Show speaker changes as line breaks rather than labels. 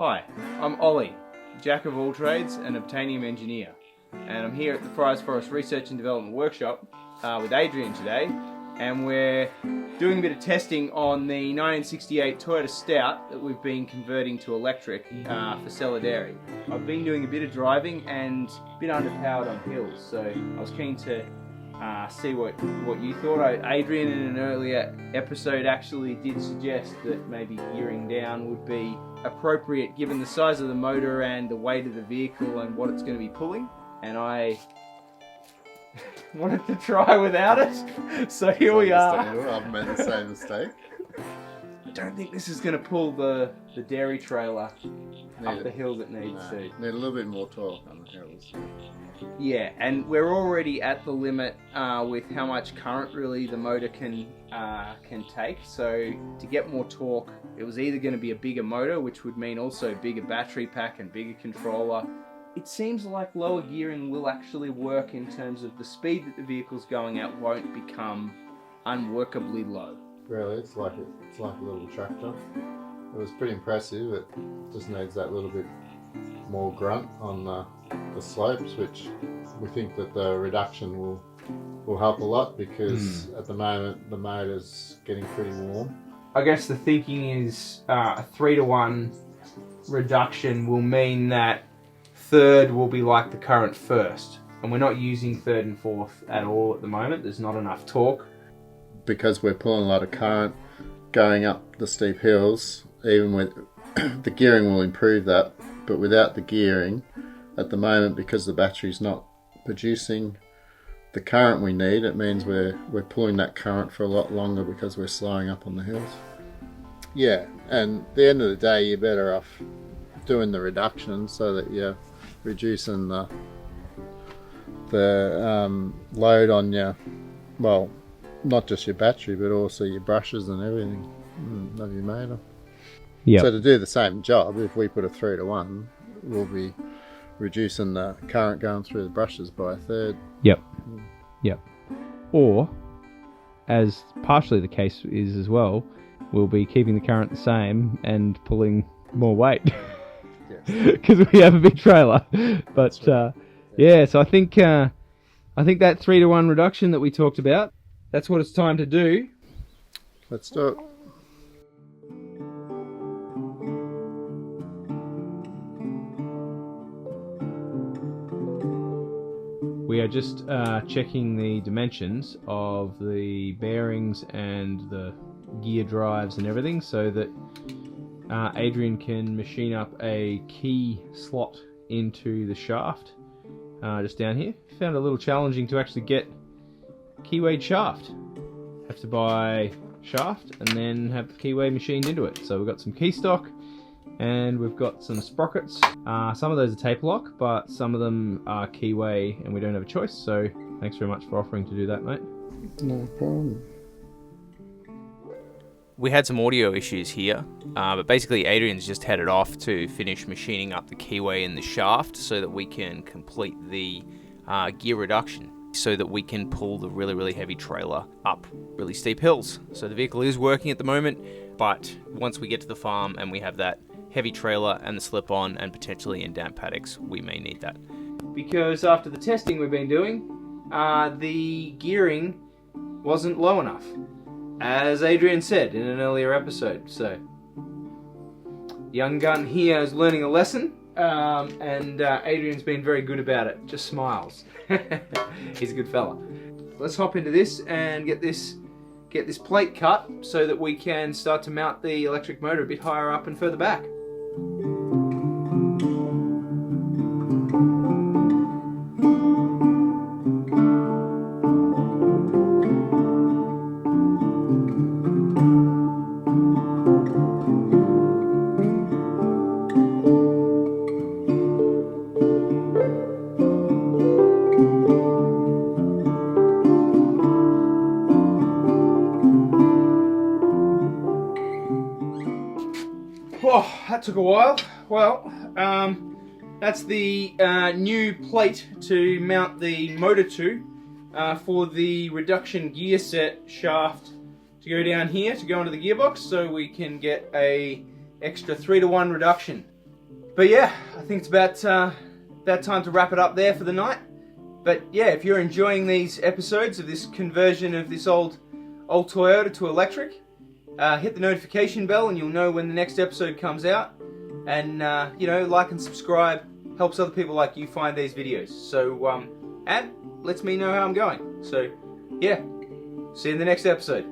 Hi, I'm Ollie, jack of all trades and obtainium engineer, and I'm here at the Fryers Forest Research and Development Workshop with Adrian today, and we're doing a bit of testing on the 1968 Toyota Stout that we've been converting to electric for cellar dairy. I've been doing a bit of driving and a bit underpowered on hills, so I was keen to see what you thought. Adrian in an earlier episode actually did suggest that maybe gearing down would be appropriate given the size of the motor and the weight of the vehicle and what it's going to be pulling, and I wanted to try without it, so here we are.
I've made the same mistake.
I don't think this is going to pull the dairy trailer up the hills it needs to.
Need a little bit more torque on the hills.
Yeah, and we're already at the limit with how much current really the motor can take. So to get more torque, it was either going to be a bigger motor, which would mean also bigger battery pack and bigger controller. It seems like lower gearing will actually work in terms of the speed that the vehicle's going at won't become unworkably low.
Really, it's like a little tractor. It was pretty impressive. It just needs that little bit more grunt on the slopes, which we think that the reduction will help a lot because at the moment the motor's getting pretty warm.
I guess the thinking is a 3-to-1 reduction will mean that third will be like the current first, and we're not using third and fourth at all at the moment. There's not enough torque.
Because we're pulling a lot of current going up the steep hills, even with the gearing will improve that, but without the gearing at the moment, because the battery's not producing the current we need, it means we're pulling that current for a lot longer because we're slowing up on the hills. Yeah, and at the end of the day you're better off doing the reduction so that you're reducing the load on your, well, not just your battery but also your brushes and everything of your motor.
Yep.
So to do the same job, if we put a 3-to-1, we'll be reducing the current going through the brushes by a third.
Yep. Yep. Or, as partially the case is as well, we'll be keeping the current the same and pulling more weight. Because we have a big trailer. But yeah, so I think that 3-to-1 reduction that we talked about, that's what it's time to do.
Let's do it.
We are just checking the dimensions of the bearings and the gear drives and everything so that Adrian can machine up a key slot into the shaft just down here. Found it a little challenging to actually get keywayed shaft. Have to buy shaft and then have the keyway machined into it. So we've got some key stock and we've got some sprockets. Some of those are tape lock, but some of them are keyway and we don't have a choice. So thanks very much for offering to do that, mate.
No problem.
We had some audio issues here, but basically Adrian's just headed off to finish machining up the keyway in the shaft so that we can complete the gear reduction, so that we can pull the really, really heavy trailer up really steep hills. So the vehicle is working at the moment, but once we get to the farm and we have that heavy trailer and the slip-on and potentially in damp paddocks, we may need that. Because after the testing we've been doing, the gearing wasn't low enough, as Adrian said in an earlier episode. So, young gun here is learning a lesson, and Adrian's been very good about it. Just smiles. He's a good fella. Let's hop into this and get this plate cut so that we can start to mount the electric motor a bit higher up and further back. Oh, that took a while. Well, that's the new plate to mount the motor to for the reduction gear set shaft to go down here to go into the gearbox, so we can get a extra 3-to-1 reduction.
But yeah, I think it's about time to wrap it up there for the night. But yeah, if you're enjoying these episodes of this conversion of this old Toyota to electric, hit the notification bell and you'll know when the next episode comes out. And like and subscribe helps other people like you find these videos. So and lets me know how I'm going. So yeah, see you in the next episode.